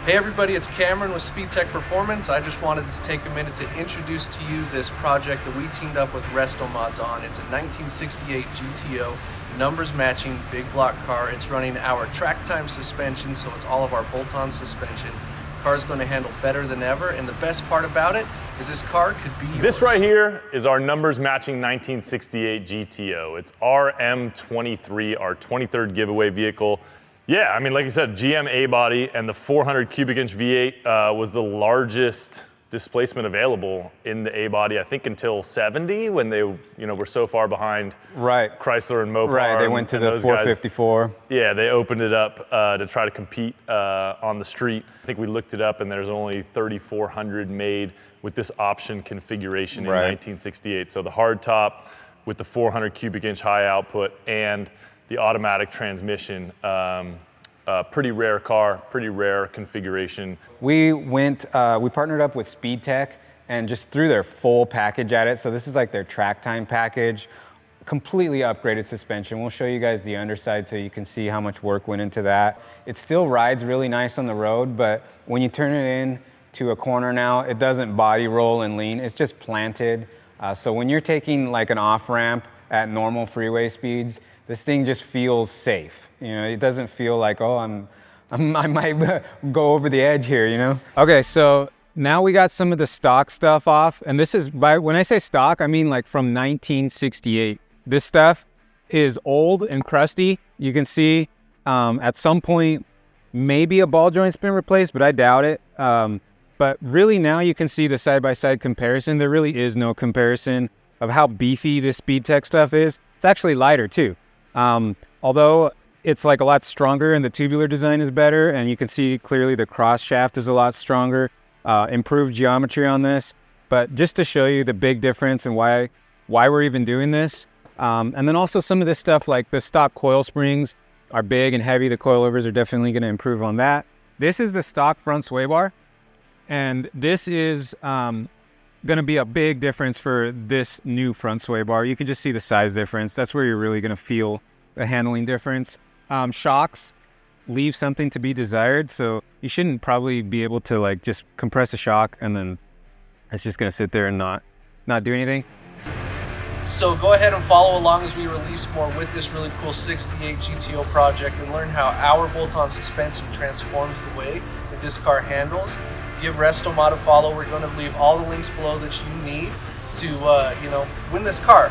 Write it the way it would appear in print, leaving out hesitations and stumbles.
Hey everybody, it's Cameron with Speedtech Performance. I just wanted to take a minute to introduce to you this project that we teamed up with RestoMods on. It's a 1968 GTO, numbers matching, big block car. It's running our track time suspension, so it's all of our bolt-on suspension. The car's going to handle better than ever, and the best part about it is this car could be yours. This right here is our numbers matching 1968 GTO. It's RM23, our 23rd giveaway vehicle. Yeah, I mean, like you said, GM A-body, and the 400 cubic inch V8 was the largest displacement available in the A-body, I think until 70, when they were so far behind Chrysler and Mopar. Right, they went to the 454. Yeah, they opened it up to try to compete on the street. I think we looked it up and there's only 3,400 made with this option configuration in 1968. So the hard top with the 400 cubic inch high output and the automatic transmission, pretty rare car, pretty rare configuration. We partnered up with Speedtech and just threw their full package at it. So this is like their track time package, completely upgraded suspension. We'll show you guys the underside so you can see how much work went into that. It still rides really nice on the road, but when you turn it in to a corner now, it doesn't body roll and lean, it's just planted. So when you're taking like an off ramp at normal freeway speeds, this thing just feels safe. It doesn't feel like, oh, I might go over the edge here, Okay, so now we got some of the stock stuff off, and this is, when I say stock, I mean like from 1968. This stuff is old and crusty. You can see at some point, maybe a ball joint's been replaced, but I doubt it. But really now you can see the side-by-side comparison. There really is no comparison of how beefy this Speedtech stuff is. It's actually lighter too. Although it's like a lot stronger and the tubular design is better, and you can see clearly the cross shaft is a lot stronger, improved geometry on this. But just to show you the big difference and why we're even doing this. And then also some of this stuff like the stock coil springs are big and heavy. The coilovers are definitely going to improve on that. This is the stock front sway bar, and this is going to be a big difference for this new front sway bar. You can just see the size difference. That's where you're really going to feel the handling difference. Shocks leave something to be desired, so you shouldn't probably be able to like just compress a shock and then it's just going to sit there and not do anything. So go ahead and follow along as we release more with this really cool 68 GTO project and learn how our bolt-on suspension transforms the way that this car handles. Give RestoMod a follow. We're going to leave all the links below that you need to win this car.